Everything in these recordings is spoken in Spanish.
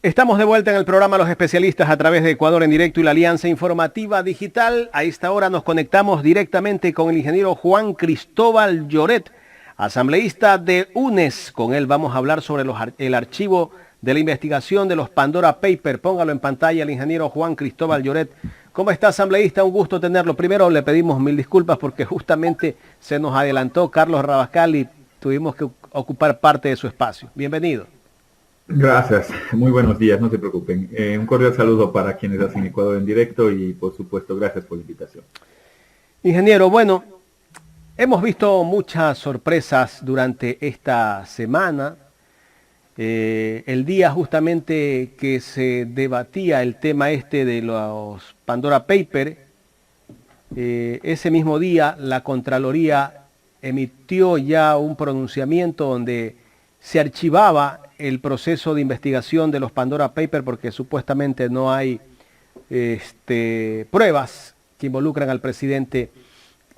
Estamos de vuelta en el programa Los Especialistas a través de Ecuador en Directo y la Alianza Informativa Digital. A esta hora nos conectamos directamente con el ingeniero Juan Cristóbal Lloret, asambleísta de UNES. Con él vamos a hablar sobre el archivo de la investigación de los Pandora Papers. Póngalo en pantalla el ingeniero Juan Cristóbal Lloret. ¿Cómo está, asambleísta? Un gusto tenerlo. Primero le pedimos mil disculpas porque justamente se nos adelantó Carlos Rabascal y tuvimos que ocupar parte de su espacio. Bienvenido. Gracias, muy buenos días, no se preocupen. Un cordial saludo para quienes hacen Ecuador en Directo y por supuesto gracias por la invitación. Ingeniero, bueno, hemos visto muchas sorpresas durante esta semana. El día justamente que se debatía el tema de los Pandora Papers, ese mismo día la Contraloría emitió ya un pronunciamiento donde se archivaba el proceso de investigación de los Pandora Papers porque supuestamente no hay pruebas que involucran al presidente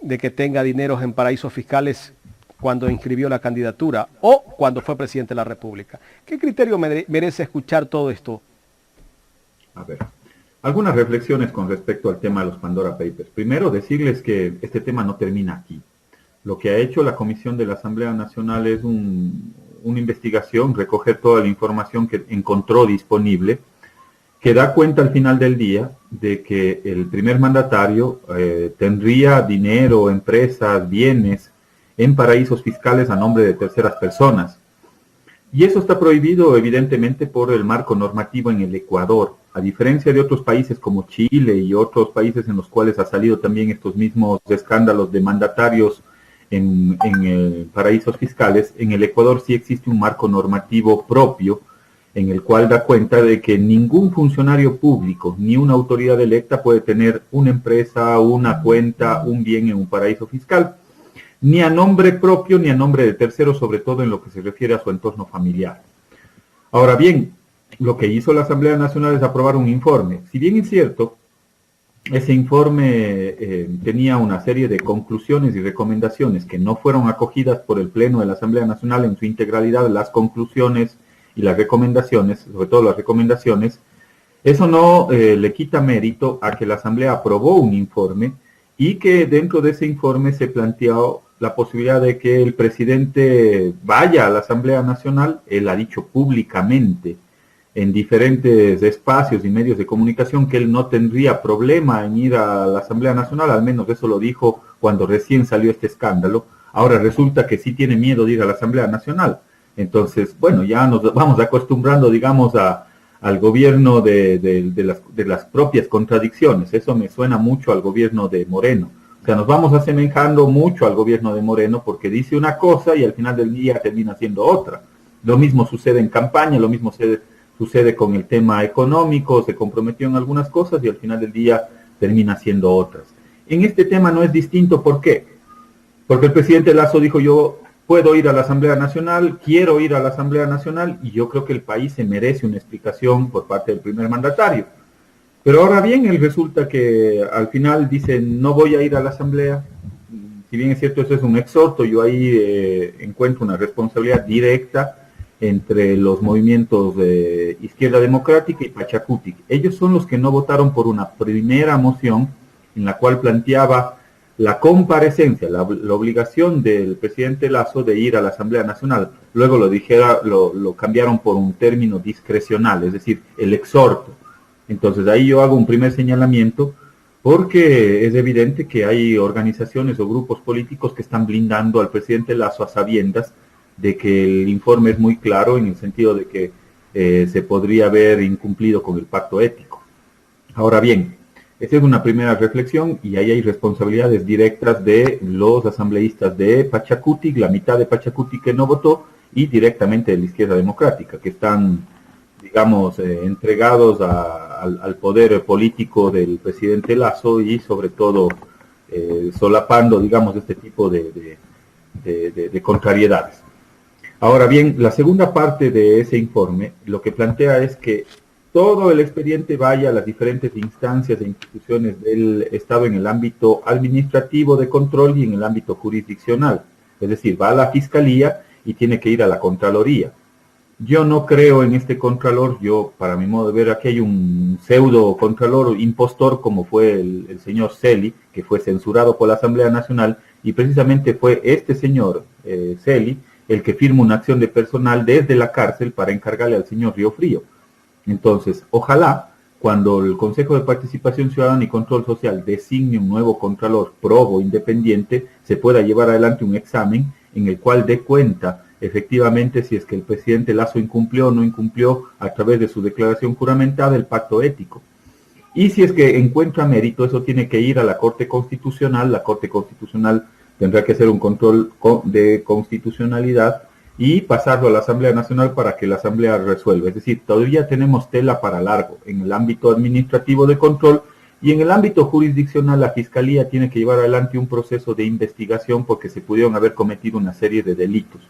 de que tenga dineros en paraísos fiscales cuando inscribió la candidatura o cuando fue presidente de la República. ¿Qué criterio merece escuchar todo esto? A ver, algunas reflexiones con respecto al tema de los Pandora Papers. Primero, decirles que este tema no termina aquí. Lo que ha hecho la Comisión de la Asamblea Nacional es una investigación, recoger toda la información que encontró disponible, que da cuenta al final del día de que el primer mandatario tendría dinero, empresas, bienes en paraísos fiscales a nombre de terceras personas. Y eso está prohibido evidentemente por el marco normativo en el Ecuador. A diferencia de otros países como Chile y otros países en los cuales ha salido también estos mismos escándalos de mandatarios en paraísos fiscales, en el Ecuador sí existe un marco normativo propio en el cual da cuenta de que ningún funcionario público ni una autoridad electa puede tener una empresa, una cuenta, un bien en un paraíso fiscal, ni a nombre propio ni a nombre de terceros, sobre todo en lo que se refiere a su entorno familiar. Ahora bien, lo que hizo la Asamblea Nacional es aprobar un informe. Si bien es cierto, ese informe tenía una serie de conclusiones y recomendaciones que no fueron acogidas por el Pleno de la Asamblea Nacional en su integralidad, las conclusiones y las recomendaciones, sobre todo las recomendaciones, eso no le quita mérito a que la Asamblea aprobó un informe y que dentro de ese informe se planteó la posibilidad de que el presidente vaya a la Asamblea Nacional. Él ha dicho públicamente en diferentes espacios y medios de comunicación que él no tendría problema en ir a la Asamblea Nacional, al menos eso lo dijo cuando recién salió este escándalo. Ahora resulta que sí tiene miedo de ir a la Asamblea Nacional. Entonces, bueno, ya nos vamos acostumbrando, digamos, al gobierno de las propias contradicciones. Eso me suena mucho al gobierno de Moreno. O sea, nos vamos asemejando mucho al gobierno de Moreno porque dice una cosa y al final del día termina haciendo otra. Lo mismo sucede en campaña, lo mismo sucede con el tema económico, se comprometió en algunas cosas y al final del día termina haciendo otras. En este tema no es distinto, ¿por qué? Porque el presidente Lasso dijo: yo puedo ir a la Asamblea Nacional, quiero ir a la Asamblea Nacional, y yo creo que el país se merece una explicación por parte del primer mandatario. Pero ahora bien, él resulta que al final dice: no voy a ir a la Asamblea. Si bien es cierto, eso es un exhorto, yo ahí encuentro una responsabilidad directa entre los movimientos de Izquierda Democrática y Pachacutic. Ellos son los que no votaron por una primera moción en la cual planteaba la comparecencia, la obligación del presidente Lasso de ir a la Asamblea Nacional. Luego lo cambiaron por un término discrecional, es decir, el exhorto. Entonces ahí yo hago un primer señalamiento porque es evidente que hay organizaciones o grupos políticos que están blindando al presidente Lasso a sabiendas de que el informe es muy claro en el sentido de que se podría haber incumplido con el pacto ético. Ahora bien, esa es una primera reflexión y ahí hay responsabilidades directas de los asambleístas de Pachacutic, la mitad de Pachacutic que no votó, y directamente de la Izquierda Democrática, que están, digamos, entregados al poder político del presidente Lasso y sobre todo solapando, digamos, este tipo de contrariedades. Ahora bien, la segunda parte de ese informe lo que plantea es que todo el expediente vaya a las diferentes instancias e instituciones del Estado en el ámbito administrativo de control y en el ámbito jurisdiccional. Es decir, va a la Fiscalía y tiene que ir a la Contraloría. Yo no creo en este contralor. Yo, para mi modo de ver, aquí hay un pseudo contralor impostor como fue el señor Celi, que fue censurado por la Asamblea Nacional, y precisamente fue este señor Celi el que firma una acción de personal desde la cárcel para encargarle al señor Riofrío. Entonces, ojalá cuando el Consejo de Participación Ciudadana y Control Social designe un nuevo contralor probo independiente, se pueda llevar adelante un examen en el cual dé cuenta efectivamente si es que el presidente Lasso incumplió o no incumplió a través de su declaración juramentada el pacto ético. Y si es que encuentra mérito, eso tiene que ir a la Corte Constitucional. La Corte Constitucional tendrá que hacer un control de constitucionalidad y pasarlo a la Asamblea Nacional para que la Asamblea resuelva. Es decir, todavía tenemos tela para largo en el ámbito administrativo de control, y en el ámbito jurisdiccional la Fiscalía tiene que llevar adelante un proceso de investigación porque se pudieron haber cometido una serie de delitos.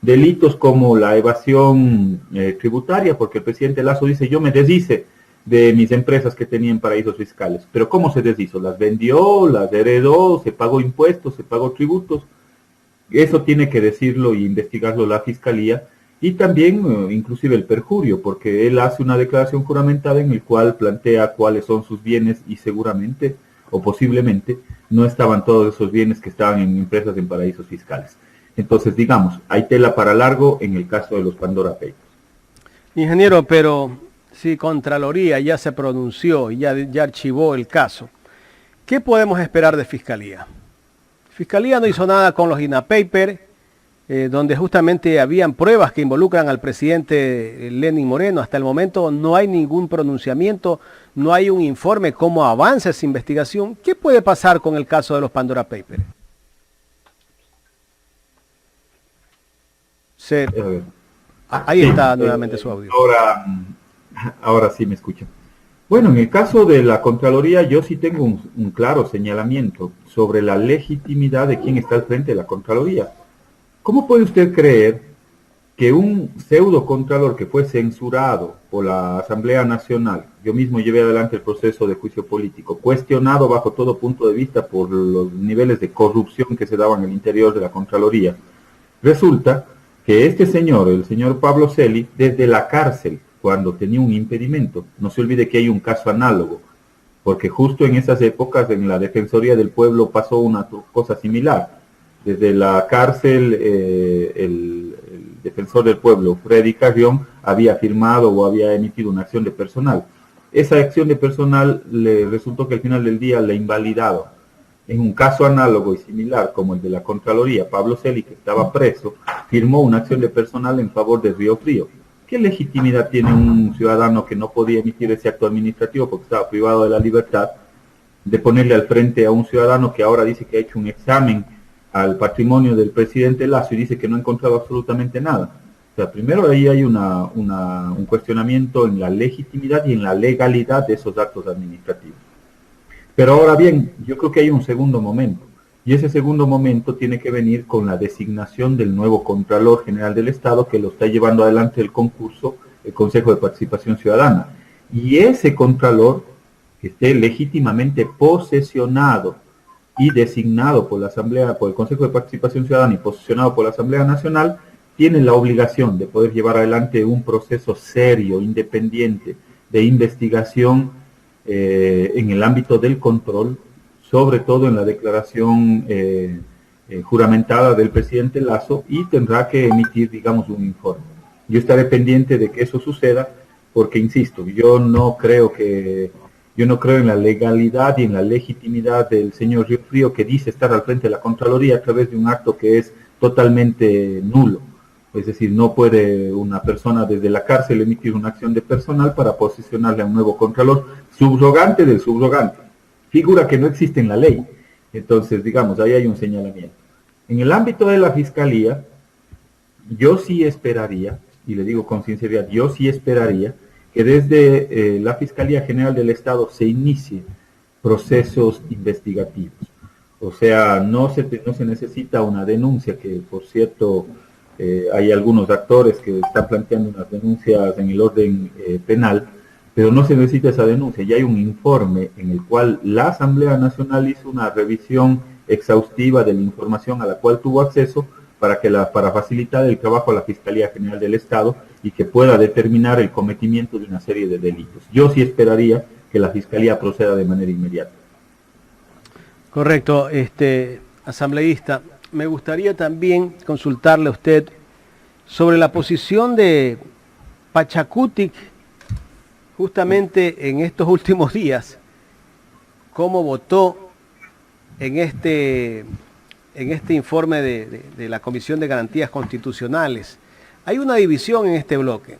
Delitos como la evasión tributaria, porque el presidente Lasso dice: yo me deshice de mis empresas que tenían paraísos fiscales. Pero ¿cómo se deshizo? ¿Las vendió? ¿Las heredó? ¿Se pagó impuestos? ¿Se pagó tributos? Eso tiene que decirlo y investigarlo la Fiscalía, y también inclusive el perjurio, porque él hace una declaración juramentada en el cual plantea cuáles son sus bienes, y seguramente o posiblemente no estaban todos esos bienes que estaban en empresas en paraísos fiscales. Entonces, digamos, hay tela para largo en el caso de los Pandora Papers. Ingeniero, pero si Contraloría ya se pronunció y ya archivó el caso, ¿qué podemos esperar de Fiscalía? Fiscalía no hizo nada con los INAPAPER, donde justamente habían pruebas que involucran al presidente Lenín Moreno. Hasta el momento no hay ningún pronunciamiento, no hay un informe cómo avanza esa investigación. ¿Qué puede pasar con el caso de los Pandora Papers? Ahí está nuevamente su audio. Ahora sí me escuchan. Bueno, en el caso de la Contraloría, yo sí tengo un claro señalamiento sobre la legitimidad de quien está al frente de la Contraloría. ¿Cómo puede usted creer que un pseudo contralor que fue censurado por la Asamblea Nacional, yo mismo llevé adelante el proceso de juicio político, cuestionado bajo todo punto de vista por los niveles de corrupción que se daban en el interior de la Contraloría, resulta que este señor, el señor Pablo Celi, desde la cárcel, cuando tenía un impedimento, no se olvide que hay un caso análogo, porque justo en esas épocas en la Defensoría del Pueblo pasó una cosa similar. Desde la cárcel, el defensor del pueblo, Freddy Carrión, había firmado o había emitido una acción de personal. Esa acción de personal le resultó que al final del día la invalidaba. En un caso análogo y similar como el de la Contraloría, Pablo Celi, que estaba preso, firmó una acción de personal en favor de Riofrío. ¿Qué legitimidad tiene un ciudadano que no podía emitir ese acto administrativo porque estaba privado de la libertad, de ponerle al frente a un ciudadano que ahora dice que ha hecho un examen al patrimonio del presidente Lasso y dice que no ha encontrado absolutamente nada? O sea, primero ahí hay un cuestionamiento en la legitimidad y en la legalidad de esos actos administrativos. Pero ahora bien, yo creo que hay un segundo momento, y ese segundo momento tiene que venir con la designación del nuevo Contralor General del Estado, que lo está llevando adelante el concurso, el Consejo de Participación Ciudadana. Y ese Contralor, que esté legítimamente posesionado y designado por la Asamblea, por el Consejo de Participación Ciudadana y posesionado por la Asamblea Nacional, tiene la obligación de poder llevar adelante un proceso serio, independiente, de investigación en el ámbito del control, sobre todo en la declaración juramentada del presidente Lasso, y tendrá que emitir, digamos, un informe. Yo estaré pendiente de que eso suceda, porque, insisto, yo no creo en la legalidad y en la legitimidad del señor Riofrío, que dice estar al frente de la Contraloría a través de un acto que es totalmente nulo. Es decir, no puede una persona desde la cárcel emitir una acción de personal para posicionarle a un nuevo Contralor, subrogante del subrogante, figura que no existe en la ley. Entonces, digamos, ahí hay un señalamiento. En el ámbito de la Fiscalía, yo sí esperaría, y le digo con sinceridad, yo sí esperaría que desde la Fiscalía General del Estado se inicie procesos investigativos. O sea, no se necesita una denuncia, que por cierto hay algunos actores que están planteando unas denuncias en el orden penal, pero no se necesita esa denuncia. Ya hay un informe en el cual la Asamblea Nacional hizo una revisión exhaustiva de la información a la cual tuvo acceso para facilitar el trabajo a la Fiscalía General del Estado y que pueda determinar el cometimiento de una serie de delitos. Yo sí esperaría que la Fiscalía proceda de manera inmediata. Correcto, asambleísta. Me gustaría también consultarle a usted sobre la posición de Pachacutic justamente en estos últimos días, cómo votó en este informe de la Comisión de Garantías Constitucionales. Hay una división en este bloque.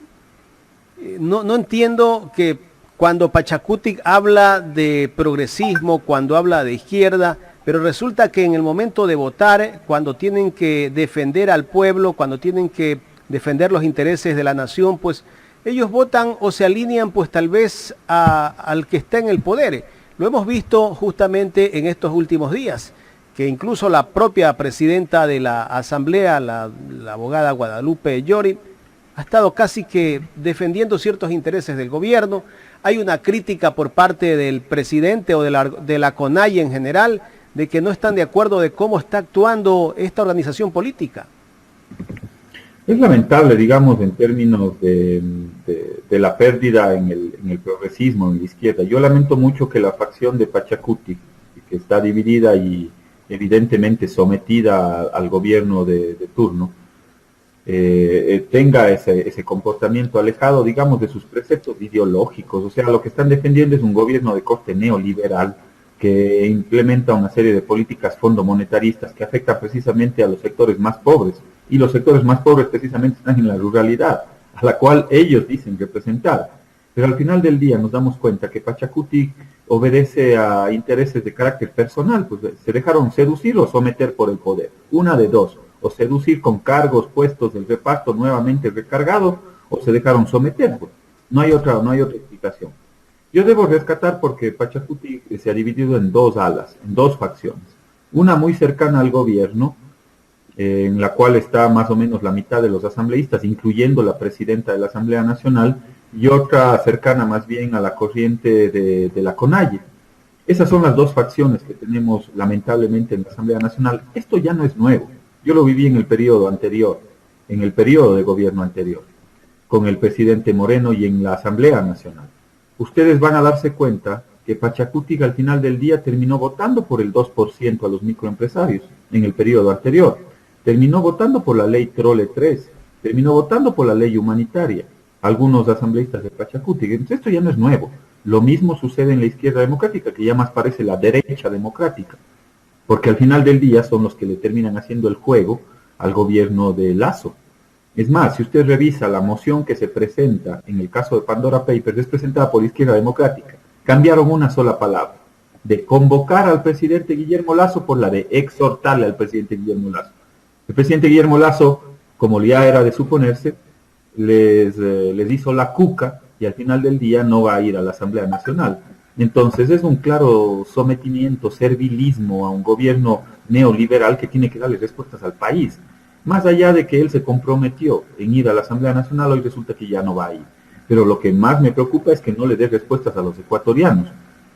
No entiendo que cuando Pachacutic habla de progresismo, cuando habla de izquierda, pero resulta que en el momento de votar, cuando tienen que defender al pueblo, cuando tienen que defender los intereses de la nación, pues ellos votan o se alinean pues tal vez al que está en el poder. Lo hemos visto justamente en estos últimos días, que incluso la propia presidenta de la Asamblea, la abogada Guadalupe Llori, ha estado casi que defendiendo ciertos intereses del gobierno. Hay una crítica por parte del presidente o de la CONAIE en general, de que no están de acuerdo de cómo está actuando esta organización política. Es lamentable, digamos, en términos de la pérdida en el progresismo, en la izquierda. Yo lamento mucho que la facción de Pachacutic, que está dividida y evidentemente sometida al gobierno de turno, tenga ese comportamiento alejado, digamos, de sus preceptos ideológicos. O sea, lo que están defendiendo es un gobierno de corte neoliberal que implementa una serie de políticas fondomonetaristas que afectan precisamente a los sectores más pobres. Y los sectores más pobres precisamente están en la ruralidad, a la cual ellos dicen representar. Pero al final del día nos damos cuenta que Pachacutic obedece a intereses de carácter personal, pues se dejaron seducir o someter por el poder. Una de dos, o seducir con cargos, puestos del reparto nuevamente recargados, o se dejaron someter. Pues. No hay otra explicación. Yo debo rescatar porque Pachacutic se ha dividido en dos alas, en dos facciones. Una muy cercana al gobierno, en la cual está más o menos la mitad de los asambleístas, incluyendo la presidenta de la Asamblea Nacional, y otra cercana más bien a la corriente de la CONAIE. Esas son las dos facciones que tenemos lamentablemente en la Asamblea Nacional. Esto ya no es nuevo. Yo lo viví en el periodo anterior, en el periodo de gobierno anterior, con el presidente Moreno y en la Asamblea Nacional. Ustedes van a darse cuenta que Pachacutic al final del día terminó votando por el 2% a los microempresarios en el periodo anterior. Terminó votando por la ley Trole 3, terminó votando por la ley humanitaria, algunos asambleístas de Pachacutic. Entonces esto ya no es nuevo. Lo mismo sucede en la izquierda democrática, que ya más parece la derecha democrática, porque al final del día son los que le terminan haciendo el juego al gobierno de Lasso. Es más, si usted revisa la moción que se presenta en el caso de Pandora Papers, es presentada por la izquierda democrática. Cambiaron una sola palabra, de convocar al presidente Guillermo Lasso por la de exhortarle al presidente Guillermo Lasso. El presidente Guillermo Lasso, como ya era de suponerse, les hizo la cuca y al final del día no va a ir a la Asamblea Nacional. Entonces es un claro sometimiento, servilismo a un gobierno neoliberal que tiene que darle respuestas al país. Más allá de que él se comprometió en ir a la Asamblea Nacional, hoy resulta que ya no va a ir. Pero lo que más me preocupa es que no le dé respuestas a los ecuatorianos.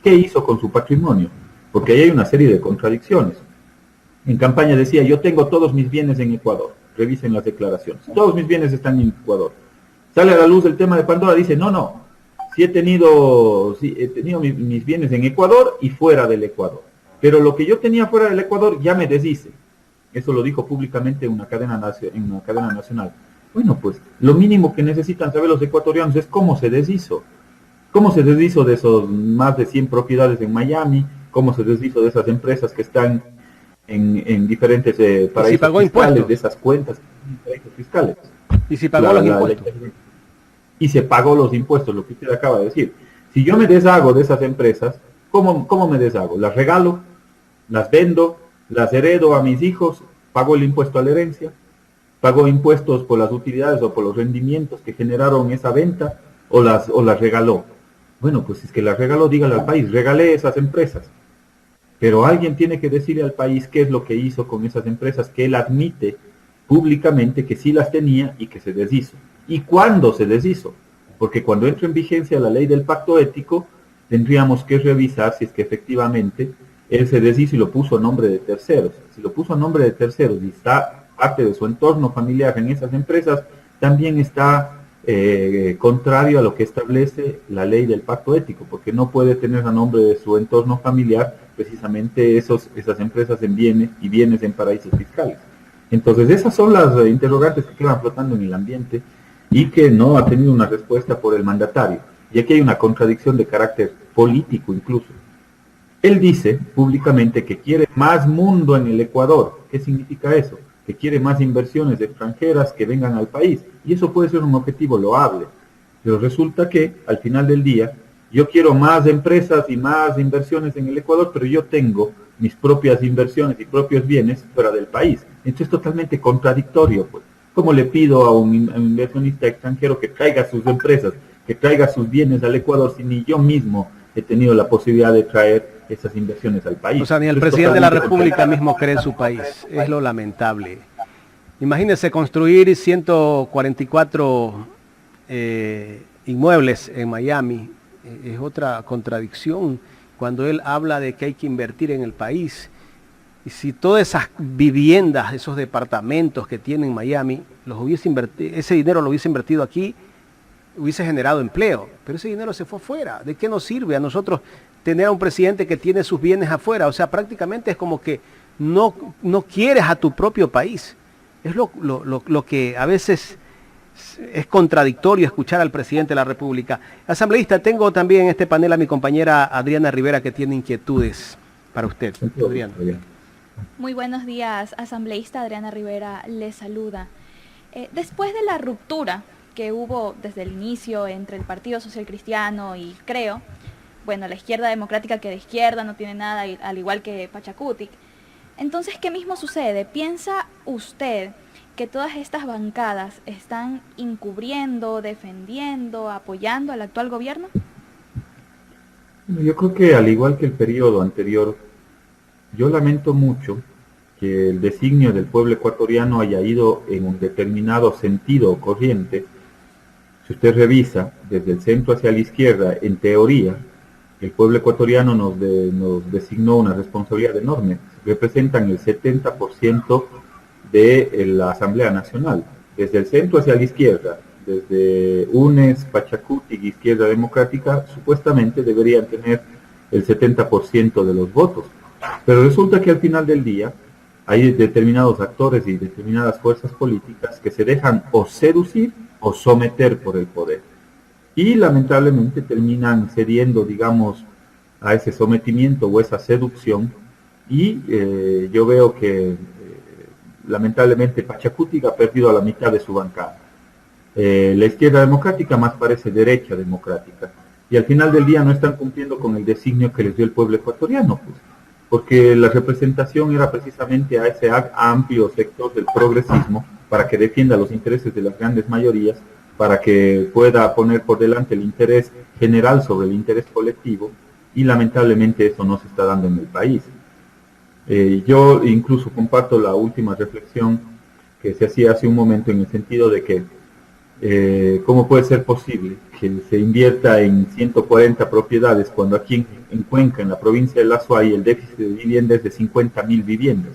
¿Qué hizo con su patrimonio? Porque ahí hay una serie de contradicciones. En campaña decía, yo tengo todos mis bienes en Ecuador. Revisen las declaraciones. Todos mis bienes están en Ecuador. Sale a la luz el tema de Pandora, dice, no, sí he tenido mis bienes en Ecuador y fuera del Ecuador. Pero lo que yo tenía fuera del Ecuador ya me deshice. Eso lo dijo públicamente en una cadena nacional. Bueno, pues lo mínimo que necesitan saber los ecuatorianos es cómo se deshizo. Cómo se deshizo de esos más de 100 propiedades en Miami, cómo se deshizo de esas empresas que están en diferentes paraísos fiscales, de esas cuentas fiscales. Y si pagó los impuestos. Y se pagó los impuestos, lo que usted acaba de decir. Si yo me deshago de esas empresas, ¿cómo me deshago? ¿Las regalo? ¿Las vendo? ¿Las heredo a mis hijos? ¿Pago el impuesto a la herencia? ¿Pago impuestos por las utilidades o por los rendimientos que generaron esa venta? ¿O las regaló? Bueno, pues si es que las regaló, dígale al país, regalé esas empresas. Pero alguien tiene que decirle al país qué es lo que hizo con esas empresas, que él admite públicamente que sí las tenía y que se deshizo. ¿Y cuándo se deshizo? Porque cuando entre en vigencia la ley del pacto ético, tendríamos que revisar si es que efectivamente él se deshizo y lo puso a nombre de terceros. Si lo puso a nombre de terceros y está parte de su entorno familiar en esas empresas, también está contrario a lo que establece la ley del pacto ético, porque no puede tener a nombre de su entorno familiar precisamente esas empresas en bienes en paraísos fiscales. Entonces esas son las interrogantes que quedan flotando en el ambiente y que no ha tenido una respuesta por el mandatario. Y aquí hay una contradicción de carácter político incluso. Él dice públicamente que quiere más mundo en el Ecuador. ¿Qué significa eso? Que quiere más inversiones extranjeras que vengan al país. Y eso puede ser un objetivo loable. Pero resulta que al final del día, yo quiero más empresas y más inversiones en el Ecuador, pero yo tengo mis propias inversiones y propios bienes fuera del país. Entonces es totalmente contradictorio, pues. ¿Cómo le pido a un inversionista extranjero que traiga sus empresas, que traiga sus bienes al Ecuador, si ni yo mismo he tenido la posibilidad de traer esas inversiones al país? O sea, ni el presidente de la República mismo cree en su país. Es lo lamentable. Imagínense construir 144 inmuebles en Miami. Es otra contradicción cuando él habla de que hay que invertir en el país. Y si todas esas viviendas, esos departamentos que tiene en Miami, ese dinero lo hubiese invertido aquí, hubiese generado empleo. Pero ese dinero se fue afuera. ¿De qué nos sirve a nosotros tener a un presidente que tiene sus bienes afuera? O sea, prácticamente es como que no quieres a tu propio país. Es lo que a veces es contradictorio escuchar al presidente de la República. Asambleísta, tengo también en este panel a mi compañera Adriana Rivera, que tiene inquietudes para usted. Adriana. Muy buenos días, asambleísta. Adriana Rivera le saluda. Después de la ruptura que hubo desde el inicio entre el Partido Social Cristiano y Creo, bueno, la izquierda democrática que de izquierda no tiene nada, al igual que Pachacutic. Entonces, ¿qué mismo sucede? ¿Piensa usted que todas estas bancadas están encubriendo, defendiendo, apoyando al actual gobierno? Yo creo que al igual que el periodo anterior, yo lamento mucho que el designio del pueblo ecuatoriano haya ido en un determinado sentido o corriente. Si usted revisa desde el centro hacia la izquierda, en teoría, el pueblo ecuatoriano nos designó una responsabilidad enorme. Representan el 70% de la Asamblea Nacional. Desde el centro hacia la izquierda, desde UNES, Pachacutic y Izquierda Democrática, supuestamente deberían tener el 70% de los votos. Pero resulta que al final del día hay determinados actores y determinadas fuerzas políticas que se dejan o seducir o someter por el poder. Y lamentablemente terminan cediendo, digamos, a ese sometimiento o esa seducción. Y yo veo que lamentablemente Pachacutic ha perdido a la mitad de su bancada. La Izquierda Democrática más parece derecha democrática. Y al final del día no están cumpliendo con el designio que les dio el pueblo ecuatoriano, pues, porque la representación era precisamente a ese amplio sector del progresismo para que defienda los intereses de las grandes mayorías, para que pueda poner por delante el interés general sobre el interés colectivo, y lamentablemente eso no se está dando en el país. Yo incluso comparto la última reflexión que se hacía hace un momento en el sentido de que ¿cómo puede ser posible que se invierta en 140 propiedades cuando aquí en Cuenca, en la provincia de La Suay, el déficit de vivienda es de 50.000 viviendas?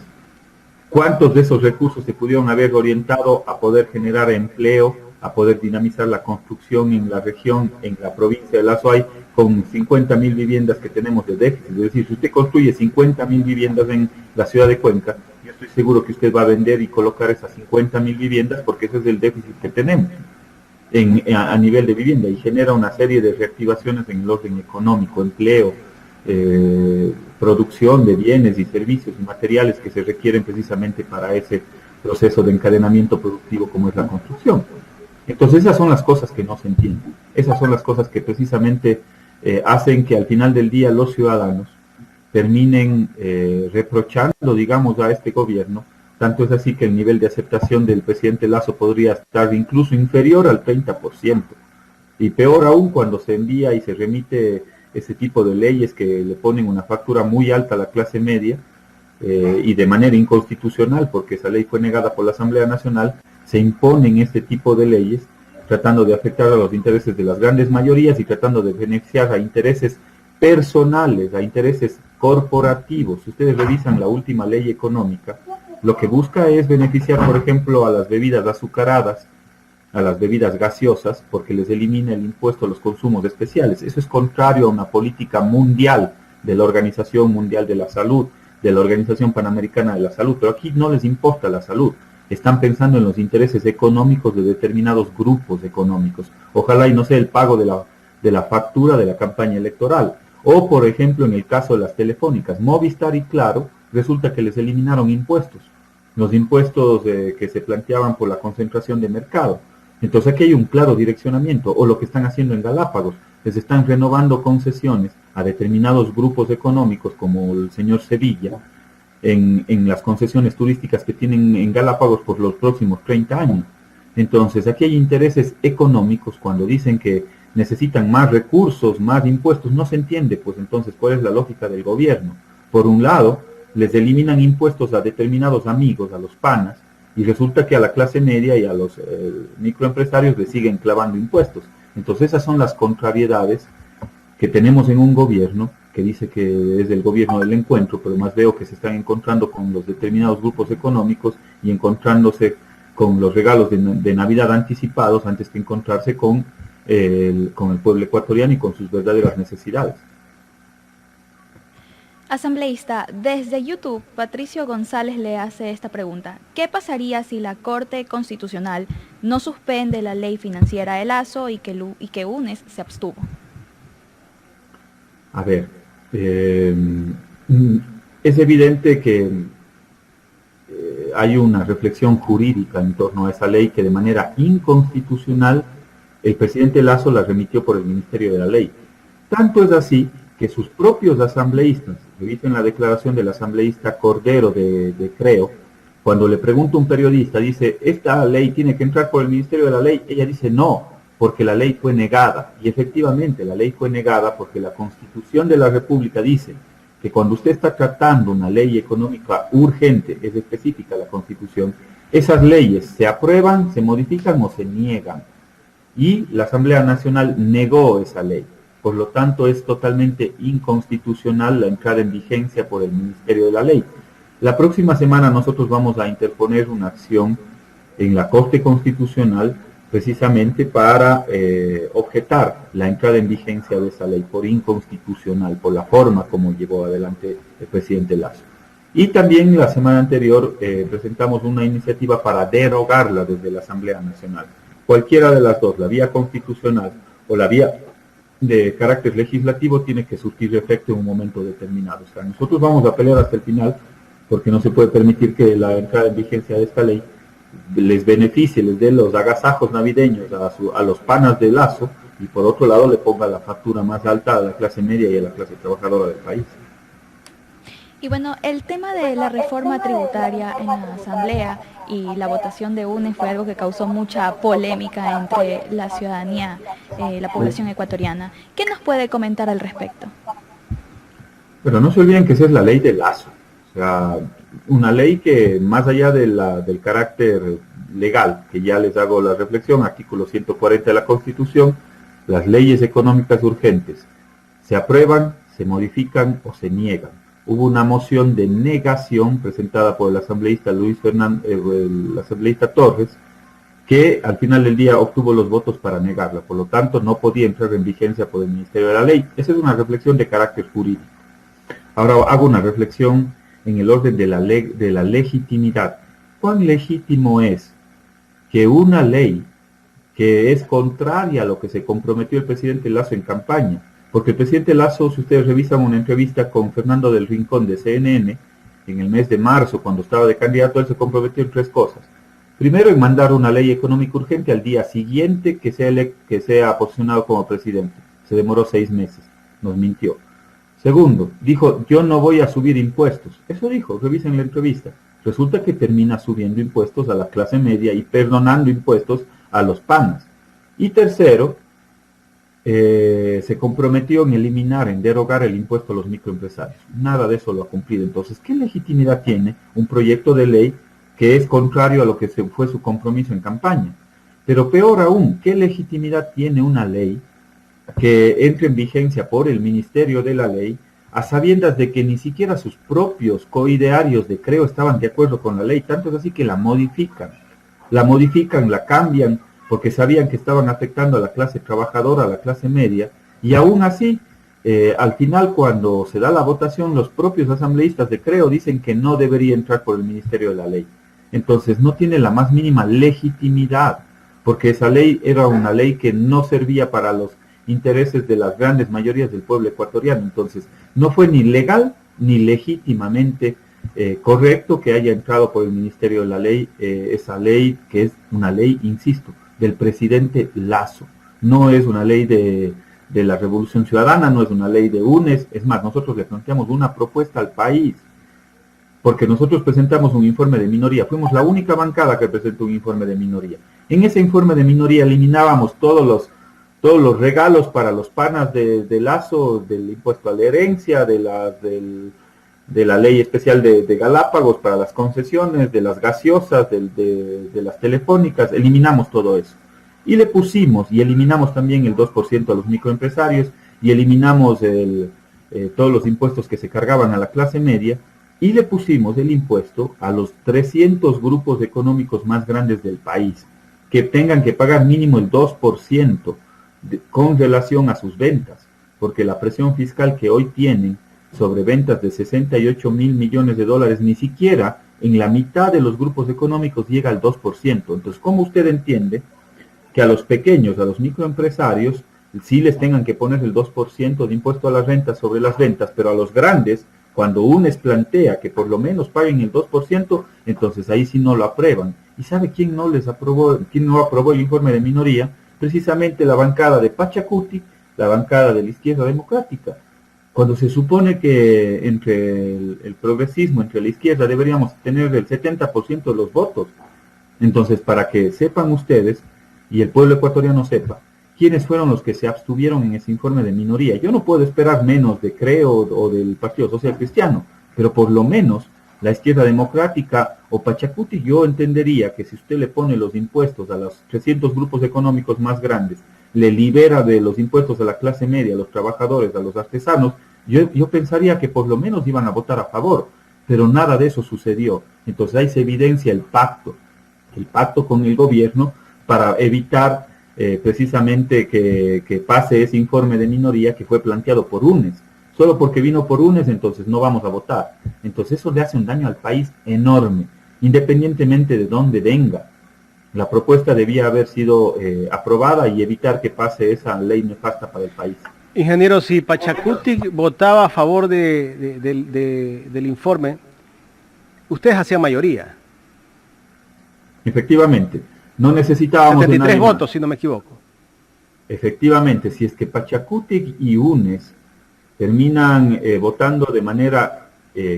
¿Cuántos de esos recursos se pudieron haber orientado a poder generar empleo, a poder dinamizar la construcción en la región, en la provincia de La Suay, con 50.000 viviendas que tenemos de déficit? Es decir, si usted construye 50.000 viviendas en la ciudad de Cuenca, yo estoy seguro que usted va a vender y colocar esas 50.000 viviendas porque ese es el déficit que tenemos a nivel de vivienda, y genera una serie de reactivaciones en el orden económico, empleo, producción de bienes y servicios y materiales que se requieren precisamente para ese proceso de encadenamiento productivo como es la construcción. Entonces esas son las cosas que no se entienden, esas son las cosas que precisamente hacen que al final del día los ciudadanos terminen reprochando, digamos, a este gobierno. Tanto es así que el nivel de aceptación del presidente Lasso podría estar incluso inferior al 30%. Y peor aún cuando se envía y se remite ese tipo de leyes que le ponen una factura muy alta a la clase media, y de manera inconstitucional, porque esa ley fue negada por la Asamblea Nacional. Se imponen este tipo de leyes tratando de afectar a los intereses de las grandes mayorías y tratando de beneficiar a intereses personales, a intereses corporativos. Si ustedes revisan la última ley económica, lo que busca es beneficiar, por ejemplo, a las bebidas azucaradas, a las bebidas gaseosas, porque les elimina el impuesto a los consumos especiales. Eso es contrario a una política mundial de la Organización Mundial de la Salud, de la Organización Panamericana de la Salud, pero aquí no les importa la salud. Están pensando en los intereses económicos de determinados grupos económicos. Ojalá y no sea el pago de la factura de la campaña electoral. O, por ejemplo, en el caso de las telefónicas, Movistar y Claro, resulta que les eliminaron impuestos. Los impuestos que se planteaban por la concentración de mercado. Entonces aquí hay un claro direccionamiento. O lo que están haciendo en Galápagos, les están renovando concesiones a determinados grupos económicos, como el señor Sevilla, en las concesiones turísticas que tienen en Galápagos por los próximos 30 años. Entonces, aquí hay intereses económicos. Cuando dicen que necesitan más recursos, más impuestos, no se entiende, pues entonces, ¿cuál es la lógica del gobierno? Por un lado, les eliminan impuestos a determinados amigos, a los panas, y resulta que a la clase media y a los microempresarios les siguen clavando impuestos. Entonces, esas son las contrariedades que tenemos en un gobierno que dice que es el gobierno del encuentro, pero más veo que se están encontrando con los determinados grupos económicos y encontrándose con los regalos de Navidad anticipados antes que encontrarse con el pueblo ecuatoriano y con sus verdaderas necesidades. Asambleísta, desde YouTube, Patricio González le hace esta pregunta. ¿Qué pasaría si la Corte Constitucional no suspende la ley financiera de Lazo y que UNES se abstuvo? A ver, es evidente que hay una reflexión jurídica en torno a esa ley que de manera inconstitucional el presidente Lazo la remitió por el Ministerio de la Ley. Tanto es así que sus propios asambleístas, revisen la declaración del asambleísta Cordero de Creo, cuando le pregunta un periodista, dice, ¿esta ley tiene que entrar por el Ministerio de la Ley? Ella dice, no, porque la ley fue negada. Y efectivamente la ley fue negada porque la Constitución de la República dice que cuando usted está tratando una ley económica urgente, es específica la Constitución, esas leyes se aprueban, se modifican o se niegan. Y la Asamblea Nacional negó esa ley. Por lo tanto, es totalmente inconstitucional la entrada en vigencia por el Ministerio de la Ley. La próxima semana nosotros vamos a interponer una acción en la Corte Constitucional precisamente para objetar la entrada en vigencia de esa ley por inconstitucional, por la forma como llevó adelante el presidente Lazo. Y también la semana anterior presentamos una iniciativa para derogarla desde la Asamblea Nacional. Cualquiera de las dos, la vía constitucional o la vía de carácter legislativo, tiene que surtir efecto en un momento determinado. O sea, nosotros vamos a pelear hasta el final porque no se puede permitir que la entrada en vigencia de esta ley les beneficie, les dé los agasajos navideños a los panas de Lazo y por otro lado le ponga la factura más alta a la clase media y a la clase trabajadora del país. Y bueno, el tema de la reforma tributaria en la Asamblea y la votación de UNES fue algo que causó mucha polémica entre la ciudadanía, la población ecuatoriana. ¿Qué nos puede comentar al respecto? Pero no se olviden que esa es la ley de Lazo. O sea, una ley que más allá del carácter legal, que ya les hago la reflexión, artículo 140 de la Constitución, las leyes económicas urgentes se aprueban, se modifican o se niegan. Hubo una moción de negación presentada por el asambleísta el asambleísta Torres, que al final del día obtuvo los votos para negarla, por lo tanto no podía entrar en vigencia por el Ministerio de la Ley. Esa es una reflexión de carácter jurídico. Ahora hago una reflexión en el orden de la legitimidad. ¿Cuán legítimo es que una ley que es contraria a lo que se comprometió el presidente Lazo en campaña? Porque el presidente Lazo, si ustedes revisan una entrevista con Fernando del Rincón de CNN, en el mes de marzo, cuando estaba de candidato, él se comprometió en 3 cosas. Primero, en mandar una ley económica urgente al día siguiente que sea posicionado como presidente. Se demoró 6 meses, nos mintió. Segundo, dijo, yo no voy a subir impuestos. Eso dijo, revisen la entrevista. Resulta que termina subiendo impuestos a la clase media y perdonando impuestos a los panas. Y tercero, se comprometió en eliminar, en derogar el impuesto a los microempresarios. Nada de eso lo ha cumplido. Entonces, ¿qué legitimidad tiene un proyecto de ley que es contrario a lo que fue su compromiso en campaña? Pero peor aún, ¿qué legitimidad tiene una ley que entre en vigencia por el Ministerio de la Ley a sabiendas de que ni siquiera sus propios coidearios de Creo estaban de acuerdo con la ley, tanto es así que la modifican, la cambian, porque sabían que estaban afectando a la clase trabajadora, a la clase media, y aún así, al final cuando se da la votación, los propios asambleístas de Creo dicen que no debería entrar por el Ministerio de la Ley. Entonces no tiene la más mínima legitimidad, porque esa ley era una ley que no servía para los intereses de las grandes mayorías del pueblo ecuatoriano. Entonces no fue ni legal ni legítimamente correcto que haya entrado por el Ministerio de la Ley esa ley, que es una ley, insisto, del presidente Lasso. No es una ley de la Revolución Ciudadana, no es una ley de UNES. Es más, nosotros le planteamos una propuesta al país, porque nosotros presentamos un informe de minoría. Fuimos la única bancada que presentó un informe de minoría. En ese informe de minoría eliminábamos todos los regalos para los panas de Lasso, del impuesto a la herencia, de la ley especial de Galápagos para las concesiones, de las gaseosas, de las telefónicas. Eliminamos todo eso. Y le pusimos, y eliminamos también el 2% a los microempresarios, y eliminamos todos los impuestos que se cargaban a la clase media, y le pusimos el impuesto a los 300 grupos económicos más grandes del país, que tengan que pagar mínimo el 2% con relación a sus ventas, porque la presión fiscal que hoy tienen sobre ventas de 68 mil millones de dólares, ni siquiera en la mitad de los grupos económicos llega al 2%. Entonces, ¿cómo usted entiende que a los pequeños, a los microempresarios, sí les tengan que poner el 2% de impuesto a las rentas sobre las ventas, pero a los grandes, cuando UNES plantea que por lo menos paguen el 2%, entonces ahí sí no lo aprueban? ¿Y sabe quién no aprobó el informe de minoría? Precisamente la bancada de Pachacuti, la bancada de la Izquierda Democrática. Cuando se supone que entre el progresismo, entre la izquierda, deberíamos tener el 70% de los votos. Entonces, para que sepan ustedes, y el pueblo ecuatoriano sepa, quiénes fueron los que se abstuvieron en ese informe de minoría. Yo no puedo esperar menos de Creo o del Partido Social Cristiano, pero por lo menos la Izquierda Democrática o Pachacuti, yo entendería que si usted le pone los impuestos a los 300 grupos económicos más grandes, le libera de los impuestos a la clase media, a los trabajadores, a los artesanos, yo pensaría que por lo menos iban a votar a favor, pero nada de eso sucedió. Entonces ahí se evidencia el pacto con el gobierno para evitar precisamente que pase ese informe de minoría que fue planteado por UNES. Solo porque vino por UNES, entonces no vamos a votar. Entonces eso le hace un daño al país enorme, independientemente de dónde venga. La propuesta debía haber sido aprobada y evitar que pase esa ley nefasta para el país. Ingeniero, si Pachacuti votaba a favor del informe, ustedes hacían mayoría. Efectivamente, no necesitábamos 73 votos, si no me equivoco. Efectivamente, si es que Pachacuti y UNES terminan votando de manera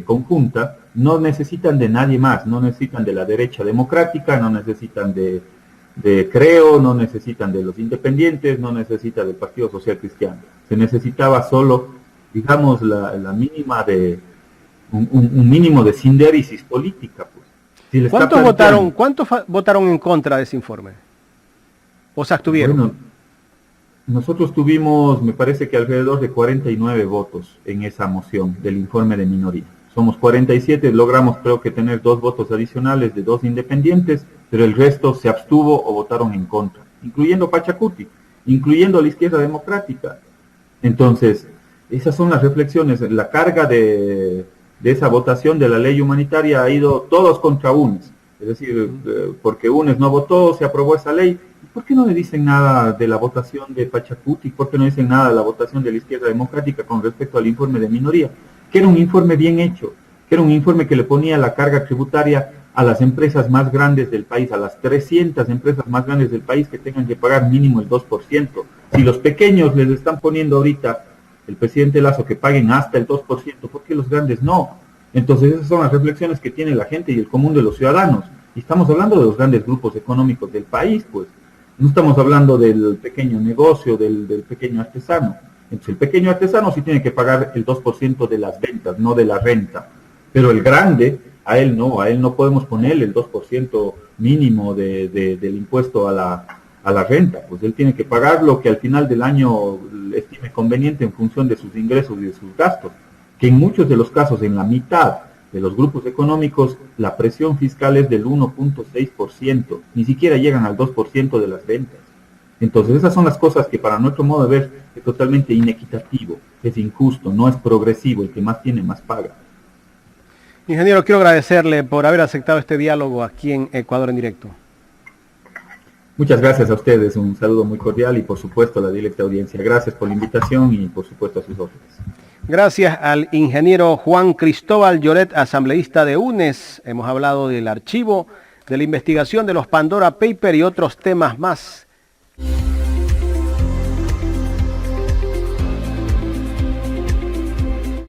conjunta, no necesitan de nadie más, no necesitan de la derecha democrática, no necesitan de Creo, no necesitan de los independientes, no necesitan del Partido Social Cristiano. Se necesitaba solo, digamos, la mínima de un mínimo de sindéresis política, pues. Si ¿Cuántos votaron en contra de ese informe? ¿O se abstuvieron? Bueno, nosotros tuvimos, me parece que alrededor de 49 votos en esa moción del informe de minoría. Somos 47, logramos creo que tener 2 votos adicionales de 2 independientes, pero el resto se abstuvo o votaron en contra, incluyendo Pachacuti, incluyendo la Izquierda Democrática. Entonces, esas son las reflexiones. La carga de esa votación de la ley humanitaria ha ido todos contra UNES. Es decir, porque UNES no votó, se aprobó esa ley. ¿Por qué no le dicen nada de la votación de Pachacuti? ¿Por qué no dicen nada de la votación de la Izquierda Democrática con respecto al informe de minoría? Que era un informe bien hecho, que era un informe que le ponía la carga tributaria a las empresas más grandes del país, a las 300 empresas más grandes del país que tengan que pagar mínimo el 2%. Si los pequeños les están poniendo ahorita, el presidente Lasso, que paguen hasta el 2%, ¿por qué los grandes no? Entonces esas son las reflexiones que tiene la gente y el común de los ciudadanos. Y estamos hablando de los grandes grupos económicos del país, pues. No estamos hablando del pequeño negocio, del pequeño artesano. Entonces el pequeño artesano sí tiene que pagar el 2% de las ventas, no de la renta. Pero el grande, a él no podemos ponerle el 2% mínimo del impuesto a la renta. Pues él tiene que pagar lo que al final del año estime conveniente en función de sus ingresos y de sus gastos. que en muchos de los casos, en la mitad de los grupos económicos, la presión fiscal es del 1.6%, ni siquiera llegan al 2% de las ventas. Entonces esas son las cosas que para nuestro modo de ver es totalmente inequitativo, es injusto, no es progresivo, el que más tiene más paga. Ingeniero, quiero agradecerle por haber aceptado este diálogo aquí en Ecuador en Directo. Muchas gracias a ustedes, un saludo muy cordial y por supuesto a la directa audiencia. Gracias por la invitación y por supuesto a sus órdenes. Gracias al ingeniero Juan Cristóbal Lloret, asambleísta de UNES. Hemos hablado del archivo, de la investigación de los Pandora Papers y otros temas más